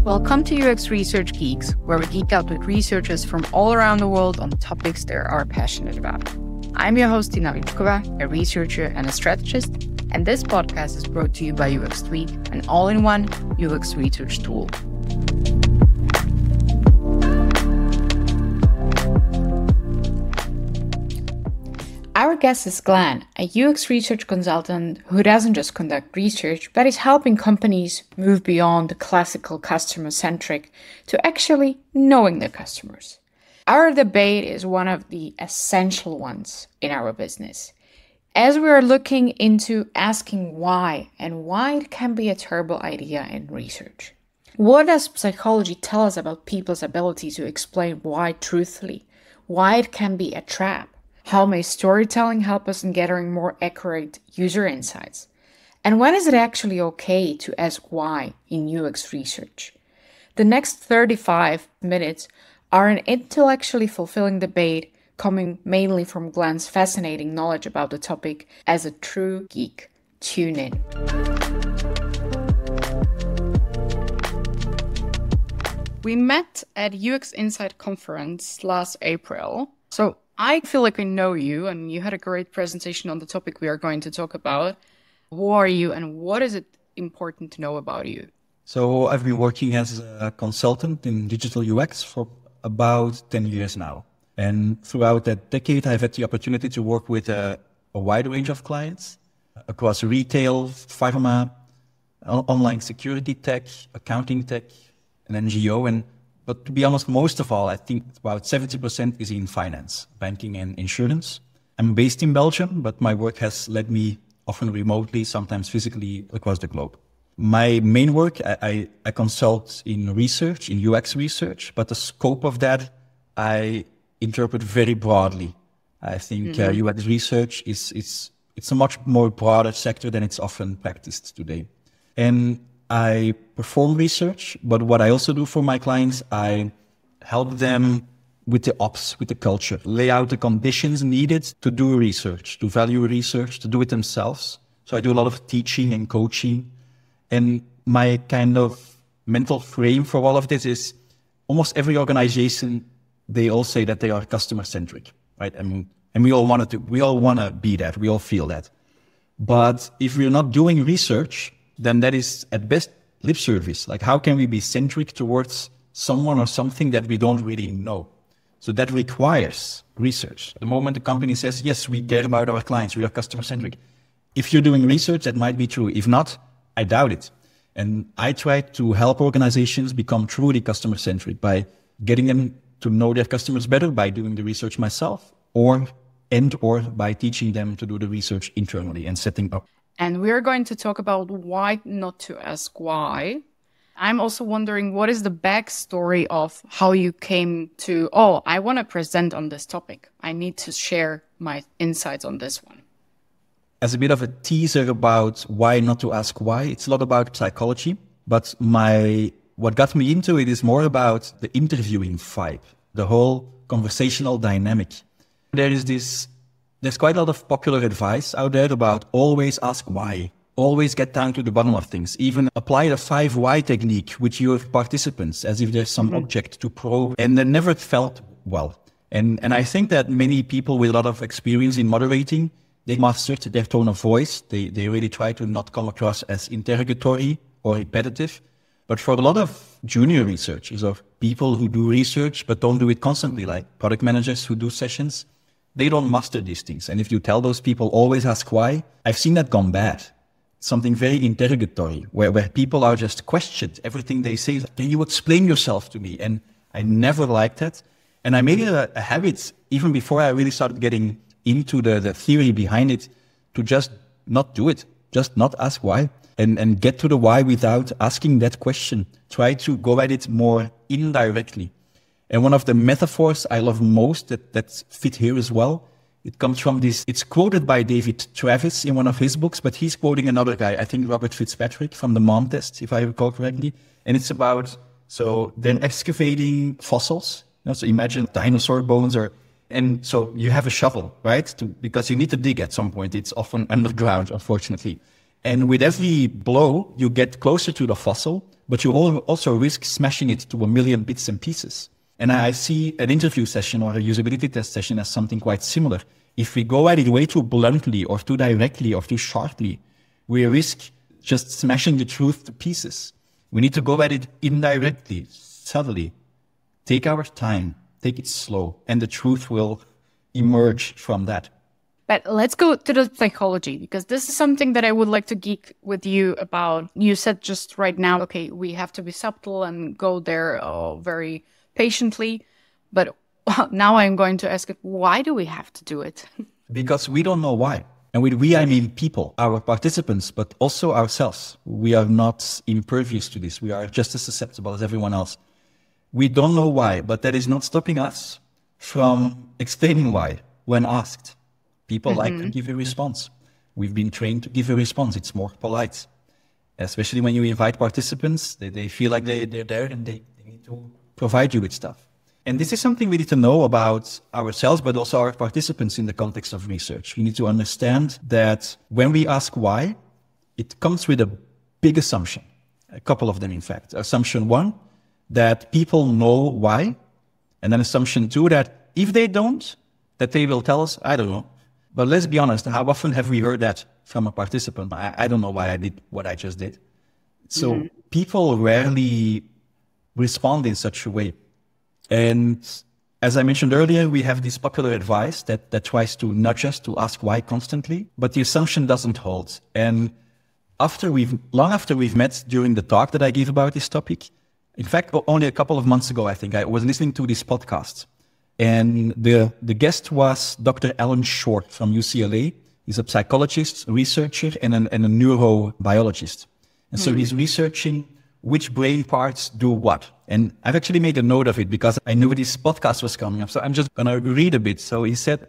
Welcome to UX Research Geeks, where we geek out with researchers from all around the world on topics they are passionate about. I'm your host, Tina Vitkova, a researcher and a strategist, and this podcast is brought to you by UXtweak, an all-in-one UX research tool. Our guest is Glenn, a UX research consultant who doesn't just conduct research, but is helping companies move beyond the classical customer-centric to actually knowing their customers. Our debate is one of the essential ones in our business, as we are looking into asking why and why it can be a terrible idea in research. What does psychology tell us about people's ability to explain why truthfully? Why it can be a trap? How may storytelling help us in gathering more accurate user insights? And when is it actually okay to ask why in UX research? The next 35 minutes are an intellectually fulfilling debate coming mainly from Glenn's fascinating knowledge about the topic as a true geek. Tune in. We met at UX Insight conference last April. So I feel like I know you, and you had a great presentation on the topic we are going to talk about. Who are you, and what is it important to know about you? So I've been working as a consultant in digital UX for about 10 years now. And throughout that decade, I've had the opportunity to work with a wide range of clients across retail, pharma, online security tech, accounting tech, and NGO. But to be honest, most of all, I think about 70% is in finance, banking and insurance. I'm based in Belgium, but my work has led me often remotely, sometimes physically across the globe. My main work, I consult in research, in UX research, but the scope of that I interpret very broadly. I think UX research it's a much more broader sector than it's often practiced today. And I perform research, but what I also do for my clients, I help them with the ops, with the culture, lay out the conditions needed to do research, to value research, to do it themselves. So I do a lot of teaching and coaching. And my kind of mental frame for all of this is almost every organization, they all say that they are customer-centric, right? And we all want to be that, we all feel that. But if we're not doing research, then that is at best lip service. Like, how can we be centric towards someone or something that we don't really know? So that requires research. The moment the company says, yes, we care about our clients, we are customer centric. If you're doing research, that might be true. If not, I doubt it. And I try to help organizations become truly customer centric by getting them to know their customers better by doing the research myself or by teaching them to do the research internally and setting up. And we're going to talk about why not to ask why. I'm also wondering, what is the backstory of how you came to, I want to present on this topic. I need to share my insights on this one. As a bit of a teaser about why not to ask why, it's a lot about psychology, but what got me into it is more about the interviewing vibe, the whole conversational dynamic. There's quite a lot of popular advice out there about always ask why, always get down to the bottom of things, even apply the 5 why technique with your participants as if there's some object to probe, and that never felt well. And I think that many people with a lot of experience in moderating, they mastered their tone of voice. They really try to not come across as interrogatory or repetitive. But for a lot of junior researchers or people who do research but don't do it constantly, like product managers who do sessions, they don't master these things. And if you tell those people always ask why, I've seen that gone bad. Something very interrogatory, where people are just questioned. Everything they say is, can you explain yourself to me? And I never liked that. And I made it a habit, even before I really started getting into the theory behind it, to just not do it, just not ask why, and get to the why without asking that question. Try to go at it more indirectly. And one of the metaphors I love most that fit here as well, it comes from this, it's quoted by David Travis in one of his books, but he's quoting another guy, I think Robert Fitzpatrick from the Mom Test, if I recall correctly. And it's about, so they're excavating fossils. So imagine dinosaur bones and so you have a shovel, right? Because you need to dig at some point. It's often underground, unfortunately. And with every blow, you get closer to the fossil, but you also risk smashing it to a million bits and pieces. And I see an interview session or a usability test session as something quite similar. If we go at it way too bluntly or too directly or too sharply, we risk just smashing the truth to pieces. We need to go at it indirectly, subtly. Take our time, take it slow, and the truth will emerge from that. But let's go to the psychology, because this is something that I would like to geek with you about. You said just right now, okay, we have to be subtle and go there very patiently. But now I'm going to ask, why do we have to do it? Because we don't know why. And with we, I mean people, our participants, but also ourselves. We are not impervious to this. We are just as susceptible as everyone else. We don't know why, but that is not stopping us from explaining why when asked. People like to give a response. We've been trained to give a response. It's more polite. Especially when you invite participants, they feel like they're there and they need to provide you with stuff. And this is something we need to know about ourselves, but also our participants in the context of research. We need to understand that when we ask why, it comes with a big assumption. A couple of them, in fact. Assumption one, that people know why. And then assumption two, that if they don't, that they will tell us, I don't know. But let's be honest, how often have we heard that from a participant? I don't know why I did what I just did. So people rarely respond in such a way. And as I mentioned earlier, we have this popular advice that tries to nudge us to ask why constantly, but the assumption doesn't hold. And long after we've met during the talk that I gave about this topic, in fact, only a couple of months ago, I think, I was listening to this podcast. And the guest was Dr. Alan Short from UCLA. He's a psychologist, researcher, and a neurobiologist. And so he's researching which brain parts do what. And I've actually made a note of it because I knew this podcast was coming up. So I'm just going to read a bit. So he said,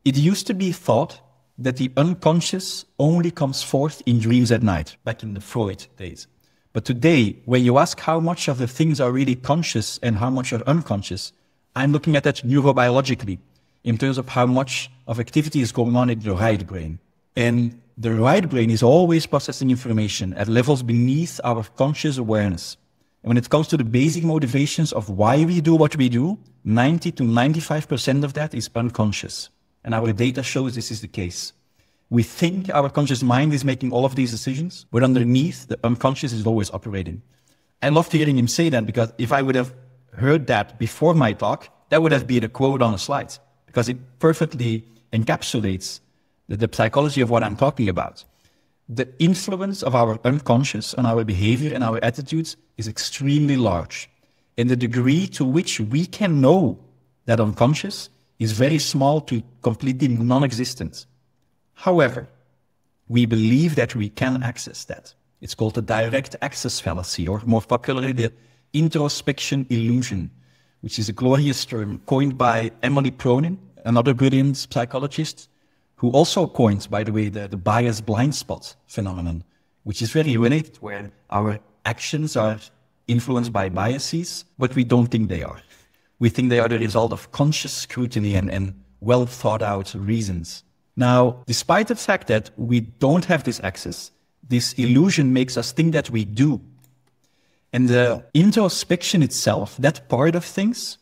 it used to be thought that the unconscious only comes forth in dreams at night, back in the Freud days. But today, when you ask how much of the things are really conscious and how much are unconscious, I'm looking at that neurobiologically in terms of how much of activity is going on in the right brain. And the right brain is always processing information at levels beneath our conscious awareness. And when it comes to the basic motivations of why we do what we do, 90 to 95% of that is unconscious. And our data shows this is the case. We think our conscious mind is making all of these decisions, but underneath, the unconscious is always operating. I loved hearing him say that because if I would have heard that before my talk, that would have been a quote on a slide because it perfectly encapsulates the psychology of what I'm talking about. The influence of our unconscious on our behavior and our attitudes is extremely large. And the degree to which we can know that unconscious is very small to completely non-existent. However, we believe that we can access that. It's called the direct access fallacy, or more popularly, the introspection illusion, which is a glorious term coined by Emily Pronin, another brilliant psychologist, who also coins, by the way, the bias blind spot phenomenon, which is very related, where our actions are influenced by biases, but we don't think they are. We think they are the result of conscious scrutiny and well thought out reasons. Now, despite the fact that we don't have this access, this illusion makes us think that we do. And the introspection itself, that part of things,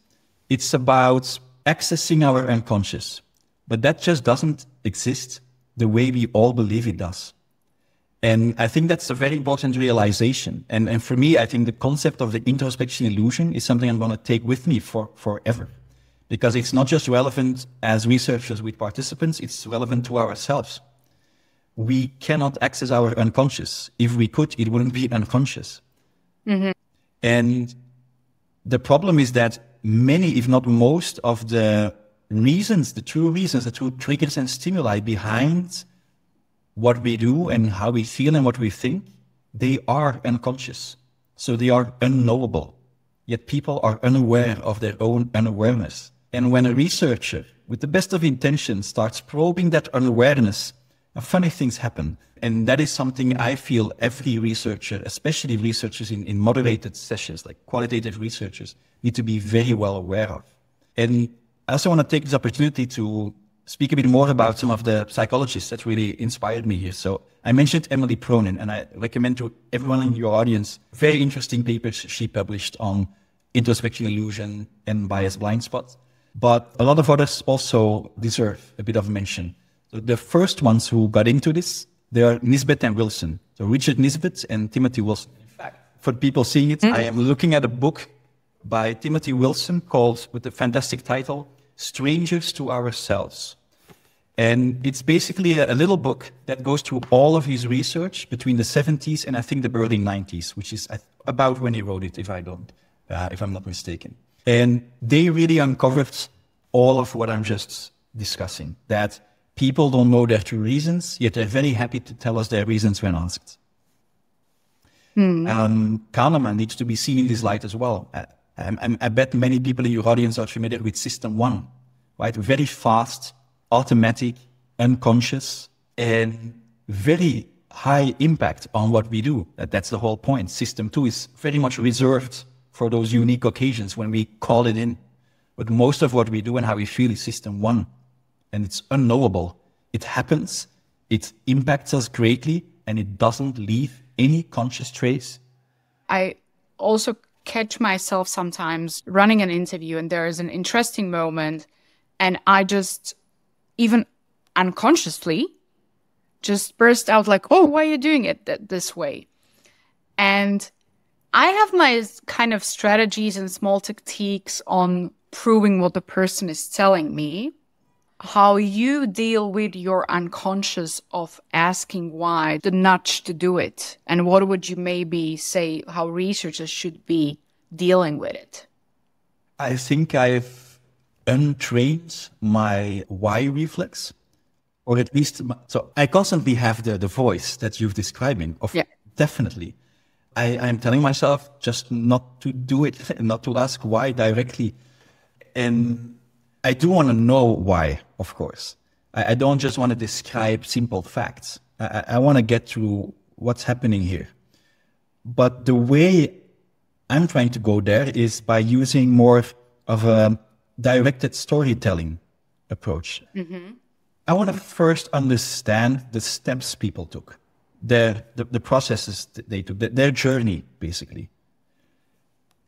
it's about accessing our unconscious. But that just doesn't exist the way we all believe it does. And I think that's a very important realization. And for me, I think the concept of the introspection illusion is something I'm going to take with me forever. Because it's not just relevant as researchers with participants, it's relevant to ourselves. We cannot access our unconscious. If we could, it wouldn't be unconscious. Mm-hmm. And the problem is that many, if not most, of the reasons, the true triggers and stimuli behind what we do and how we feel and what we think, they are unconscious. So they are unknowable. Yet people are unaware of their own unawareness. And when a researcher, with the best of intentions, starts probing that unawareness, funny things happen. And that is something I feel every researcher, especially researchers in moderated sessions, like qualitative researchers, need to be very well aware of. And I also want to take this opportunity to speak a bit more about some of the psychologists that really inspired me here. So I mentioned Emily Pronin, and I recommend to everyone in your audience very interesting papers she published on introspection illusion and bias blind spots. But a lot of others also deserve a bit of mention. So the first ones who got into this, they are Nisbet and Wilson. So Richard Nisbet and Timothy Wilson. In fact, for people seeing it, I am looking at a book by Timothy Wilson called, with the fantastic title, Strangers to Ourselves. And it's basically a little book that goes through all of his research between the 70s and I think the early 90s, which is about when he wrote it, if I'm not mistaken. And they really uncovered all of what I'm just discussing, that people don't know their true reasons, yet they're very happy to tell us their reasons when asked. Kahneman needs to be seen in this light as well. I bet many people in your audience are familiar with System 1, right? Very fast, automatic, unconscious, and very high impact on what we do. That's the whole point. System 2 is very much reserved for those unique occasions when we call it in. But most of what we do and how we feel is System 1. And it's unknowable. It happens, it impacts us greatly, and it doesn't leave any conscious trace. I also catch myself sometimes running an interview and there is an interesting moment and I just, even unconsciously, just burst out like, oh, why are you doing it this way? And I have my kind of strategies and small techniques on proving what the person is telling me. How you deal with your unconscious of asking why, the nudge to do it, and what would you maybe say how researchers should be dealing with it? I think I've untrained my why reflex, or at least, so I constantly have the voice that you've describing. Definitely. I'm telling myself just not to do it, and not to ask why directly. And I do want to know why, of course. I don't just want to describe simple facts. I want to get to what's happening here. But the way I'm trying to go there is by using more of a directed storytelling approach. I want to first understand the steps people took, the processes that they took, their journey, basically.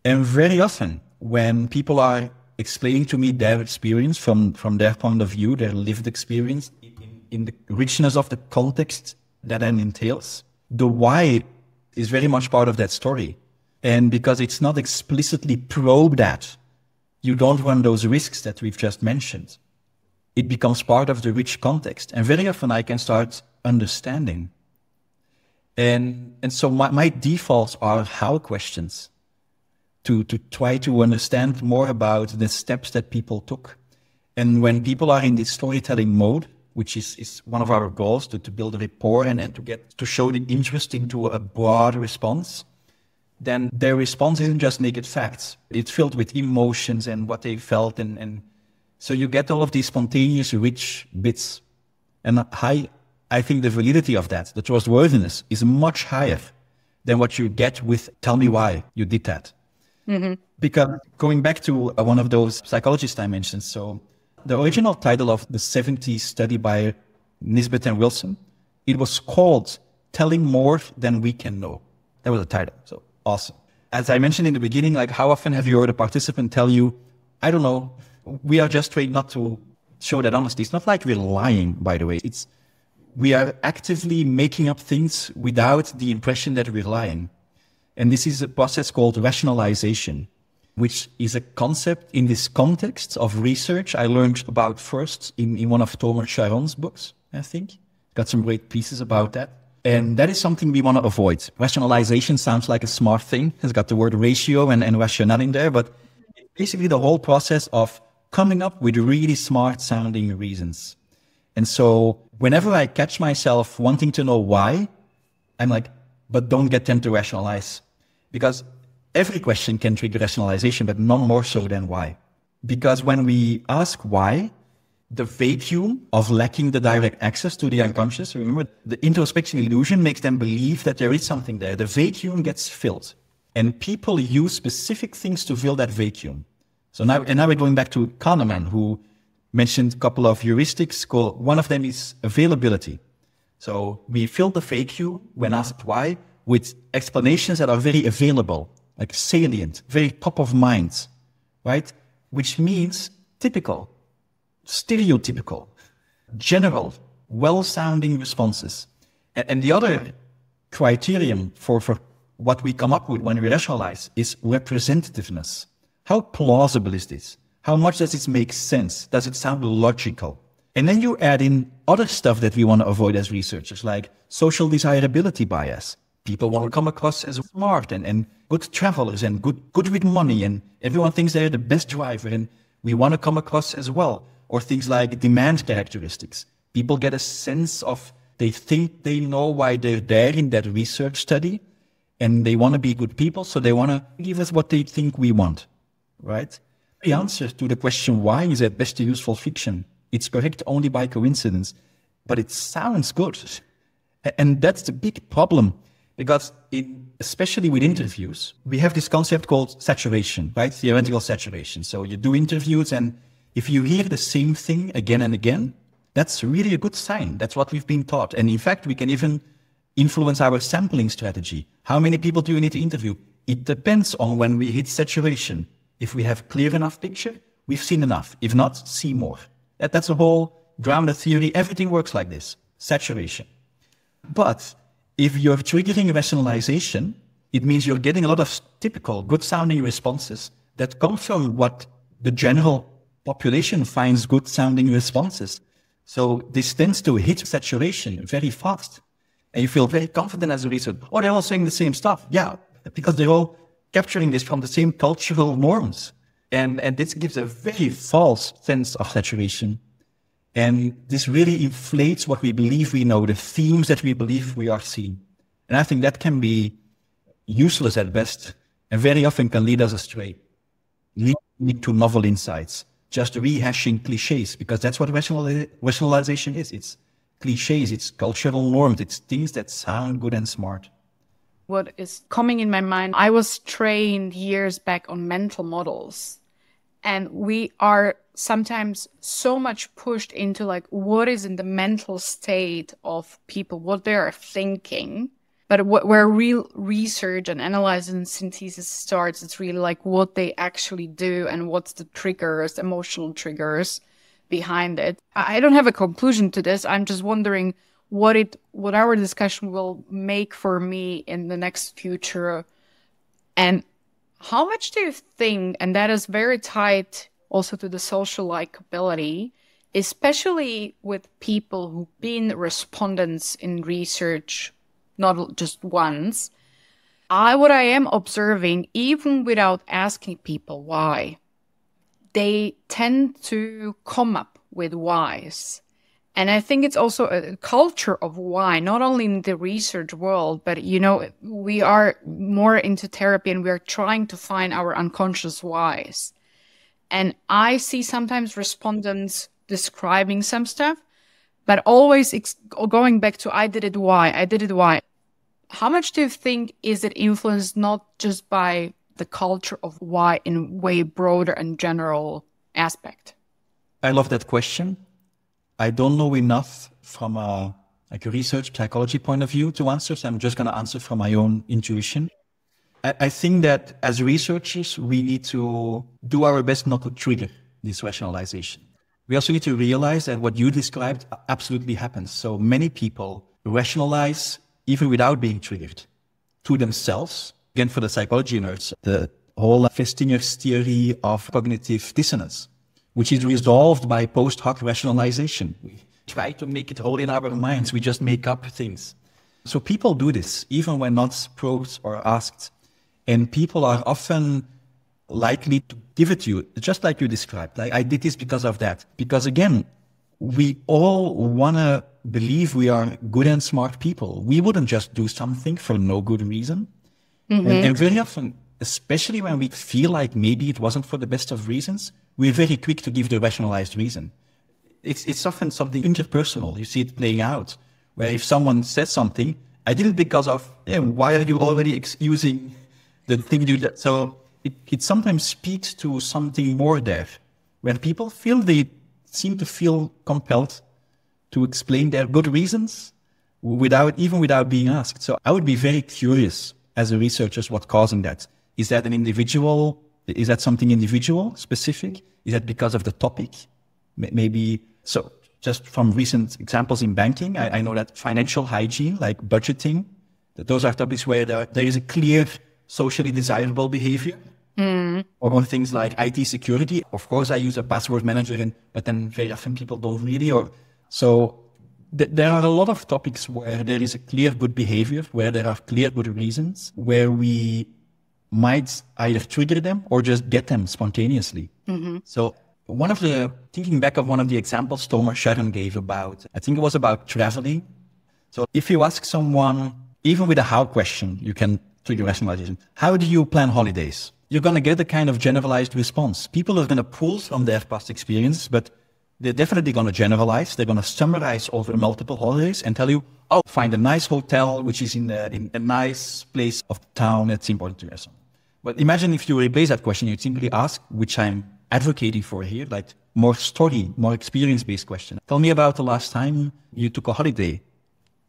And very often, when people are explaining to me their experience from their point of view, their lived experience, in the richness of the context that then entails, the why is very much part of that story. And because it's not explicitly probed at, you don't run those risks that we've just mentioned. It becomes part of the rich context. And very often I can start understanding. And so my defaults are how questions, to try to understand more about the steps that people took. And when people are in this storytelling mode, which is one of our goals, to build a rapport and to show the interest into a broad response, then their response isn't just naked facts. It's filled with emotions and what they felt. And so you get all of these spontaneous, rich bits. And I think the validity of that, the trustworthiness, is much higher than what you get with, tell me why you did that. Because going back to one of those psychologists I mentioned, so the original title of the 70s study by Nisbet and Wilson, it was called Telling More Than We Can Know. That was the title. So awesome. As I mentioned in the beginning, like how often have you heard a participant tell you, I don't know, we are just trained not to show that honesty. It's not like we're lying, by the way. We are actively making up things without the impression that we're lying. And this is a process called rationalization, which is a concept in this context of research I learned about first in one of Thomas Sharon's books, I think. Got some great pieces about that. And that is something we want to avoid. Rationalization sounds like a smart thing. It's got the word ratio and rationale in there, but basically the whole process of coming up with really smart sounding reasons. And so whenever I catch myself wanting to know why, I'm like, but don't get them to rationalize. Because every question can trigger rationalization, but none more so than why. Because when we ask why, the vacuum of lacking the direct access to the unconscious, remember, the introspection illusion makes them believe that there is something there. The vacuum gets filled. And people use specific things to fill that vacuum. So now we're going back to Kahneman, who mentioned a couple of heuristics. One of them is availability. So we fill the FAQ when asked why with explanations that are very available, like salient, very top of mind, right? Which means typical, stereotypical, general, well-sounding responses. And the other criterion for what we come up with when we rationalize is representativeness. How plausible is this? How much does it make sense? Does it sound logical? And then you add in other stuff that we want to avoid as researchers, like social desirability bias. People want to come across as smart and good travelers and good with money, and everyone thinks they're the best driver, and we want to come across as well. Or things like demand characteristics. People get a sense of, they think they know why they're there in that research study, and they want to be good people, so they want to give us what they think we want, right? The answer to the question why is at best a useful fiction. It's correct only by coincidence, but it sounds good. And that's the big problem, because especially with interviews, we have this concept called saturation, right? Theoretical saturation. So you do interviews, and if you hear the same thing again and again, that's really a good sign. That's what we've been taught. And in fact, we can even influence our sampling strategy. How many people do you need to interview? It depends on when we hit saturation. If we have clear enough picture, we've seen enough. If not, see more. That's a whole grounded theory. Everything works like this, saturation. But if you're triggering rationalization, it means you're getting a lot of typical, good-sounding responses that come from what the general population finds good-sounding responses. So this tends to hit saturation very fast. And you feel very confident as a researcher. Oh, they're all saying the same stuff. Yeah, because they're all capturing this from the same cultural norms. And this gives a very false sense of saturation. And this really inflates what we believe we know, the themes that we believe we are seeing. And I think that can be useless at best, and very often can lead us astray, lead to novel insights, just rehashing cliches, because that's what rationalization is. It's cliches, it's cultural norms, it's things that sound good and smart. What is coming in my mind, I was trained years back on mental models, and we are sometimes so much pushed into like what is in the mental state of people, what they are thinking. But where real research and analysis and synthesis starts, it's really like what they actually do and what's the triggers, emotional triggers behind it. I don't have a conclusion to this. I'm just wondering what our discussion will make for me in the next future. And how much do you think, and that is very tied also to the social likability, especially with people who've been respondents in research, not just once, what I am observing, even without asking people why, they tend to come up with whys. And I think it's also a culture of why, not only in the research world, but, we are more into therapy and we're trying to find our unconscious whys. And I see sometimes respondents describing some stuff, but always going back to, I did it why. How much do you think is it influenced not just by the culture of why in way broader and general aspect? I love that question. I don't know enough from a research psychology point of view to answer, so I'm just going to answer from my own intuition. I think that as researchers, we need to do our best not to trigger this rationalization. We also need to realize that what you described absolutely happens. So many people rationalize even without being triggered to themselves. Again, for the psychology nerds, the whole Festinger's theory of cognitive dissonance, which is resolved by post hoc rationalization. We try to make it all in our minds. We just make up things. So people do this, even when not probed or asked. And people are often likely to give it to you, just like you described. Like, I did this because of that. Because again, we all want to believe we are good and smart people. We wouldn't just do something for no good reason. Mm-hmm. And very often, especially when we feel like maybe it wasn't for the best of reasons, we're very quick to give the rationalized reason. It's often something interpersonal. You see it playing out, where if someone says something, I did it because of, why are you already excusing the thing you did? So it sometimes speaks to something more there, when people feel they seem to feel compelled to explain their good reasons without being asked. So I would be very curious as a researcher what's causing that. Is that is that something individual, specific? Is that because of the topic? Maybe, so just from recent examples in banking, I know that financial hygiene, like budgeting, those are topics where there is a clear socially desirable behavior. Or things like IT security. Of course, I use a password manager, but then very often people don't really. There are a lot of topics where there is a clear good behavior, where there are clear good reasons, where we might either trigger them or just get them spontaneously. So thinking back of one of the examples Thomas Sharon gave about, I think it was about traveling. So if you ask someone, even with a how question, you can trigger rationalization. How do you plan holidays? You're going to get a kind of generalized response. People are going to pull from their past experience, but they're definitely going to generalize. They're going to summarize over multiple holidays and tell you, oh, find a nice hotel, which is in a nice place of town. It's important to you. But imagine if you replace that question, you'd simply ask, which I'm advocating for here, like more experience-based question. Tell me about the last time you took a holiday.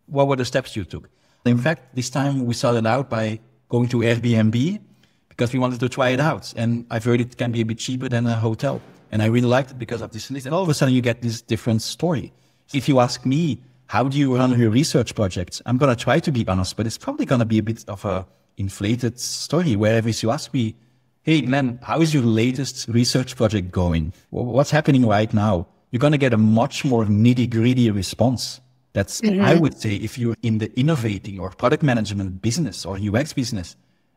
What were the steps you took? In fact, this time we started out by going to Airbnb because we wanted to try it out. And I've heard it can be a bit cheaper than a hotel. And I really liked it because of this list. And all of a sudden you get this different story. If you ask me, how do you run your research projects? I'm going to try to be honest, but it's probably going to be a bit of a inflated story. Wherever you ask me, hey, Glenn, how is your latest research project going? What's happening right now? You're going to get a much more nitty-gritty response. That's, I would say, if you're in the innovating or product management business or UX business,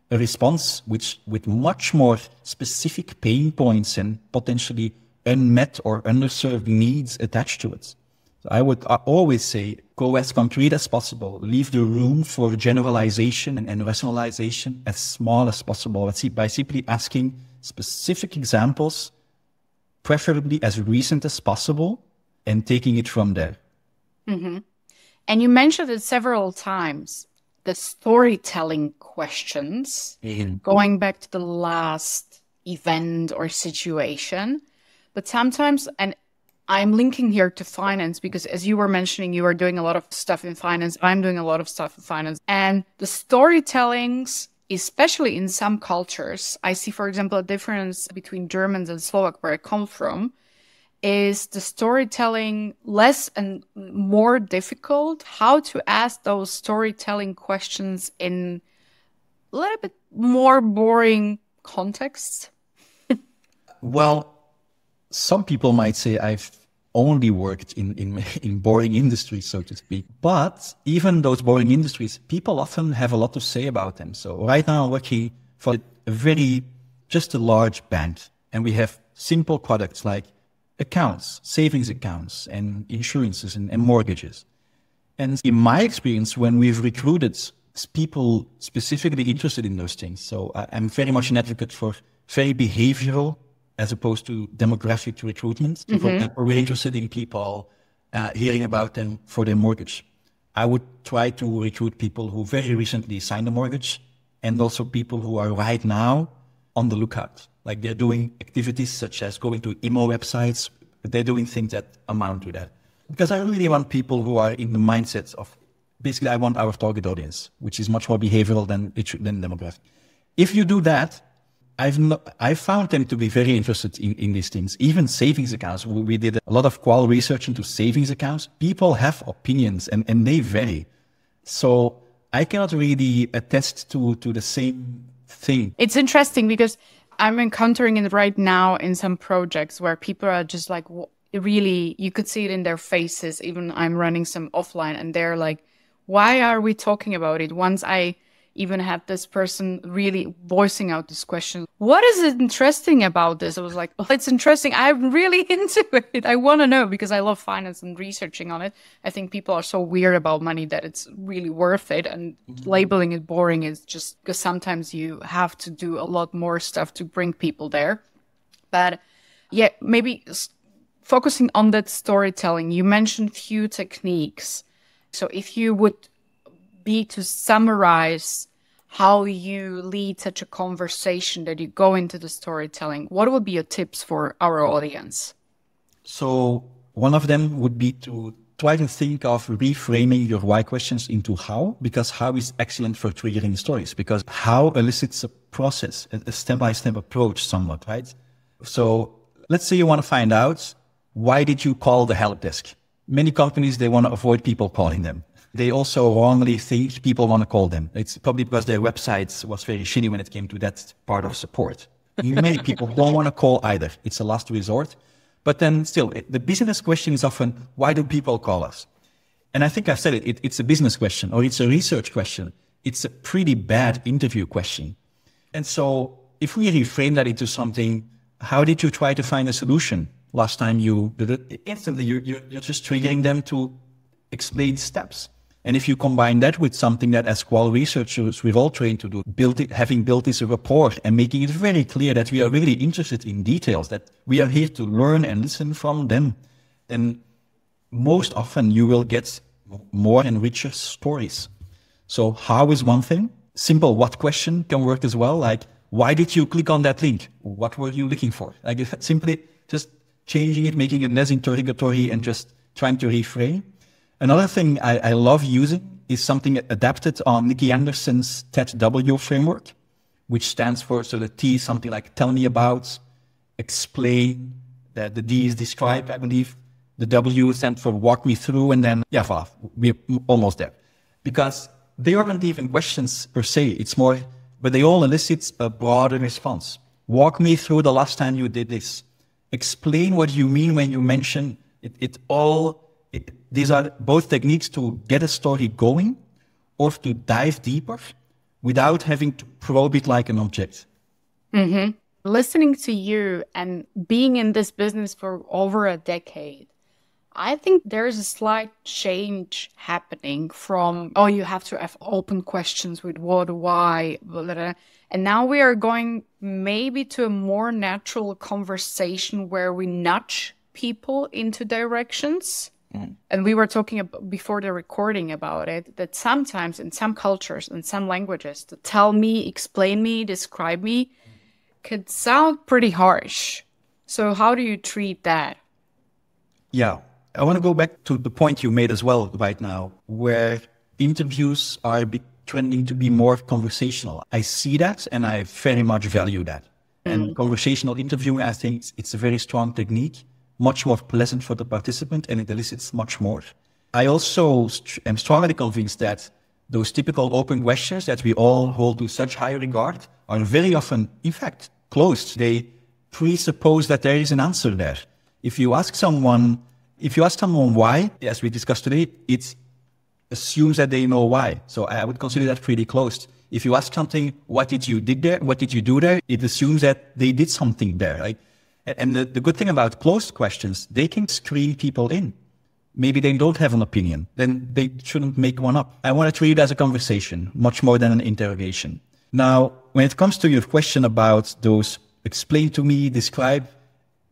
a response with much more specific pain points and potentially unmet or underserved needs attached to it. So I would always say, go as concrete as possible. Leave the room for generalization and rationalization as small as possible by simply asking specific examples, preferably as recent as possible, and taking it from there. And you mentioned it several times, the storytelling questions, going back to the last event or situation. But sometimes, and I'm linking here to finance because as you were mentioning, you are doing a lot of stuff in finance. I'm doing a lot of stuff in finance. And the storytellings, especially in some cultures, I see, for example, a difference between Germans and Slovak, where I come from, is the storytelling less and more difficult? How to ask those storytelling questions in a little bit more boring contexts? Well, some people might say I've only worked in boring industries, so to speak. But even those boring industries, people often have a lot to say about them. So right now I'm working for just a large bank, and we have simple products like accounts, savings accounts, and insurances and mortgages. And in my experience, when we've recruited people specifically interested in those things, so I'm very much an advocate for very behavioral as opposed to demographic recruitment. People that are really interested in people hearing about them for their mortgage. I would try to recruit people who very recently signed a mortgage and also people who are right now on the lookout. Like they're doing activities such as going to emo websites, but they're doing things that amount to that. Because I really want people who are in the mindset of, basically I want our target audience, which is much more behavioral than demographic. If you do that, I've found them to be very interested in these things. Even savings accounts. We did a lot of qual research into savings accounts. People have opinions and they vary. So I cannot really attest to the same thing. It's interesting because I'm encountering it right now in some projects where people are just like, really, you could see it in their faces. Even I'm running some offline and they're like, why are we talking about it? Once I even had this person really voicing out this question, what is it interesting about this? I was like, oh, it's interesting. I'm really into it. I want to know because I love finance and researching on it. I think people are so weird about money that it's really worth it. And labeling it boring is just because sometimes you have to do a lot more stuff to bring people there. But yeah, maybe focusing on that storytelling, you mentioned few techniques. So if you would be to summarize how you lead such a conversation that you go into the storytelling, what would be your tips for our audience? So one of them would be to try to think of reframing your why questions into how, because how is excellent for triggering stories, because how elicits a process, a step-by-step approach somewhat, right? So let's say you want to find out, why did you call the help desk? Many companies, they want to avoid people calling them. They also wrongly think people want to call them. It's probably because their website was very shitty when it came to that part of support. Many people don't want to call either. It's a last resort. But then still, the business question is often, why do people call us? And I think I've said it's a business question or it's a research question. It's a pretty bad interview question. And so if we reframe that into something, how did you try to find a solution last time you did it? Instantly, you're just triggering them to explain steps. And if you combine that with something that as qual researchers, we're all trained to do, having built this rapport and making it very clear that we are really interested in details, that we are here to learn and listen from them, then most often you will get more and richer stories. So how is one thing? Simple what question can work as well. Like, why did you click on that link? What were you looking for? Like simply just changing it, making it less interrogatory and just trying to reframe. Another thing I love using is something adapted on Nikki Anderson's TED-W framework, which stands for, so the T is something like tell me about, explain, the D is describe, I believe. The W stands for walk me through, and then, well, we're almost there. Because they aren't even questions per se, it's more, but they all elicit a broader response. Walk me through the last time you did this. Explain what you mean when you mention it. These are both techniques to get a story going or to dive deeper without having to probe it like an object. Mm-hmm. Listening to you and being in this business for over a decade, I think there's a slight change happening from, oh, you have to have open questions with what, why, blah, blah, blah. And now we are going maybe to a more natural conversation where we nudge people into directions. Mm. And we were talking before the recording about it, that sometimes in some cultures and some languages, to tell me, explain me, describe me could sound pretty harsh. So how do you treat that? Yeah, I want to go back to the point you made as well right now, where interviews are trending to be more conversational. I see that and I very much value that. And conversational interviewing, I think it's a very strong technique, much more pleasant for the participant, and it elicits much more. I also am strongly convinced that those typical open questions that we all hold to such high regard are very often, in fact, closed. They presuppose that there is an answer there. If you ask someone why, as we discussed today, it assumes that they know why. So I would consider that pretty closed. If you ask something, what did you do there? It assumes that they did something there, right? And the good thing about closed questions, they can screen people in. Maybe they don't have an opinion. Then they shouldn't make one up. I want to treat it as a conversation, much more than an interrogation. Now, when it comes to your question about those explain to me, describe,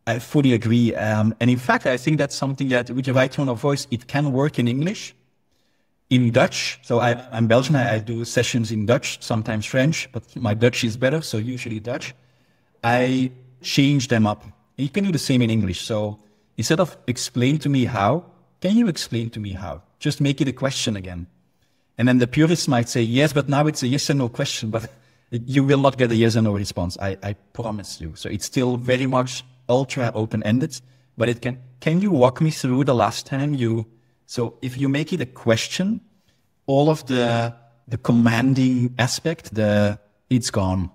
I fully agree. And in fact, I think that's something that with the right tone of voice, it can work in English. In Dutch, so I'm Belgian, I do sessions in Dutch, sometimes French, but my Dutch is better, so usually Dutch. I change them up. And you can do the same in English. So instead of explain to me how, can you explain to me how? Just make it a question again. And then the purists might say, yes, but now it's a yes and no question, but you will not get a yes and no response. I promise you. So it's still very much ultra open-ended, but it can you walk me through the last time so if you make it a question, all of the commanding aspect, it's gone.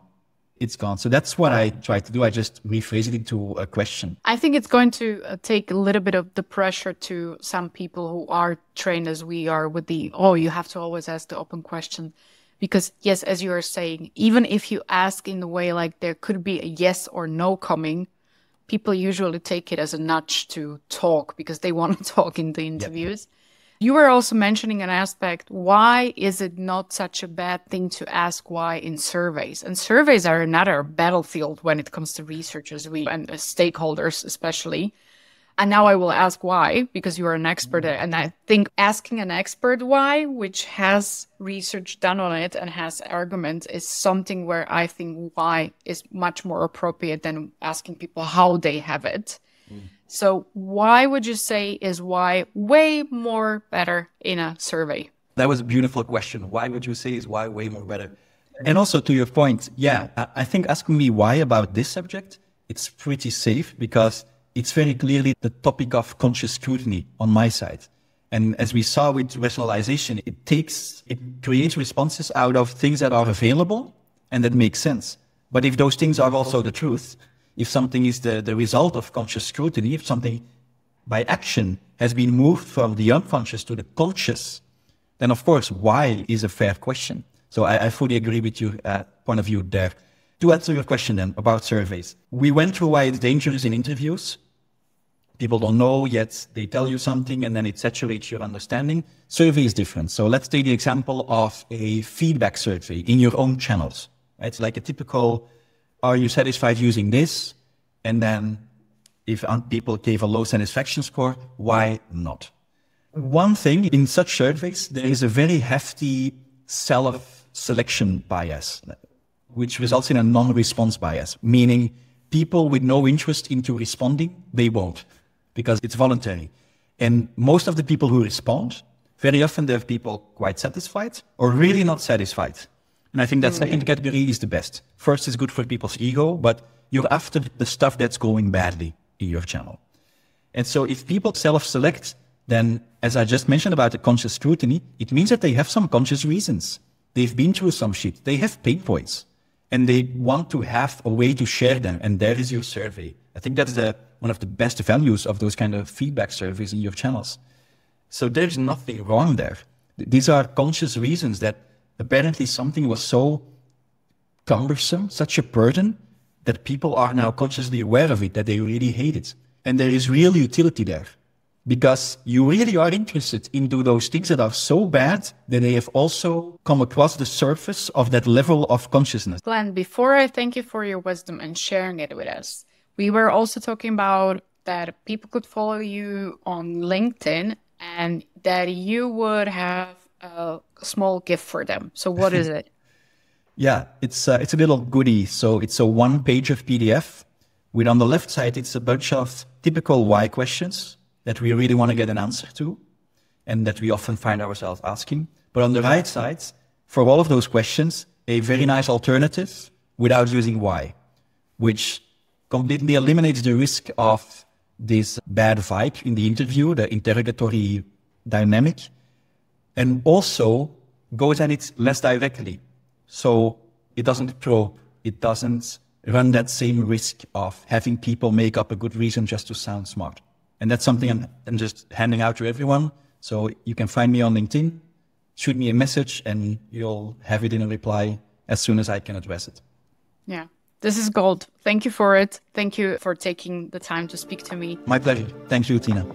It's gone. So that's what I try to do. I just rephrase it into a question. I think it's going to take a little bit of the pressure to some people who are trained as we are with you have to always ask the open question. Because yes, as you are saying, even if you ask in the way like there could be a yes or no coming, people usually take it as a nudge to talk because they want to talk in the interviews. Yep. You were also mentioning an aspect, why is it not such a bad thing to ask why in surveys? And surveys are another battlefield when it comes to researchers and stakeholders especially. And now I will ask why, because you are an expert. And I think asking an expert why, which has research done on it and has arguments, is something where I think why is much more appropriate than asking people how they have it. So why would you say is why way more better in a survey? That was a beautiful question. Why would you say is why way more better? And also to your point, I think asking me why about this subject, it's pretty safe because it's very clearly the topic of conscious scrutiny on my side. And as we saw with rationalization, it creates responses out of things that are available and that make sense. But if those things are also the truth, if something is the result of conscious scrutiny, if something by action has been moved from the unconscious to the conscious, then of course, why is a fair question. So I fully agree with your point of view there. To answer your question then about surveys, we went through why it's dangerous in interviews. People don't know yet, they tell you something and then it saturates your understanding. Survey is different. So let's take the example of a feedback survey in your own channels. It's like a typical, are you satisfied using this? And then if people gave a low satisfaction score, why not? One thing, in such surveys, there is a very hefty self-selection bias, which results in a non-response bias, meaning people with no interest into responding, they won't, because it's voluntary. And most of the people who respond, very often they're people quite satisfied or really not satisfied. And I think that second category is the best. First is good for people's ego, but you're after the stuff that's going badly in your channel. And so if people self-select, then as I just mentioned about the conscious scrutiny, it means that they have some conscious reasons. They've been through some shit. They have pain points and they want to have a way to share them. And there is your survey. I think that's one of the best values of those kind of feedback surveys in your channels. So there's nothing wrong there. These are conscious reasons that apparently something was so cumbersome, such a burden, that people are now consciously aware of it, that they really hate it. And there is real utility there. Because you really are interested into those things that are so bad that they have also come across the surface of that level of consciousness. Glenn, before I thank you for your wisdom and sharing it with us, we were also talking about that people could follow you on LinkedIn and that you would have a small gift for them. So what is it? Yeah, it's a little goodie. So it's a 1 page of PDF with on the left side, it's a bunch of typical why questions that we really want to get an answer to and that we often find ourselves asking. But on the right side, for all of those questions, a very nice alternative without using why, which completely eliminates the risk of this bad vibe in the interview, the interrogatory dynamic, and also goes at it less directly. So it doesn't probe, it doesn't run that same risk of having people make up a good reason just to sound smart. And that's something I'm just handing out to everyone. So you can find me on LinkedIn, shoot me a message, and you'll have it in a reply as soon as I can address it. Yeah, this is gold. Thank you for it. Thank you for taking the time to speak to me. My pleasure. Thank you, Tina.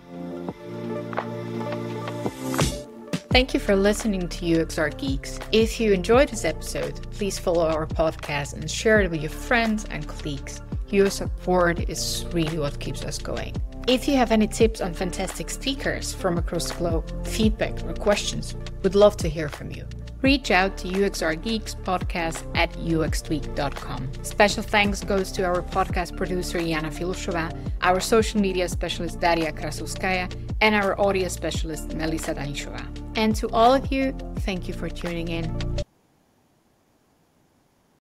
Thank you for listening to UX Geeks. If you enjoyed this episode, please follow our podcast and share it with your friends and colleagues. Your support is really what keeps us going. If you have any tips on fantastic speakers from across the globe, feedback or questions, we'd love to hear from you. Reach out to UXtweak@uxtweak.com. Special thanks goes to our podcast producer Jana Filoshova, our social media specialist Daria Krasovskaya, and our audio specialist Melissa Danishova. And to all of you, thank you for tuning in.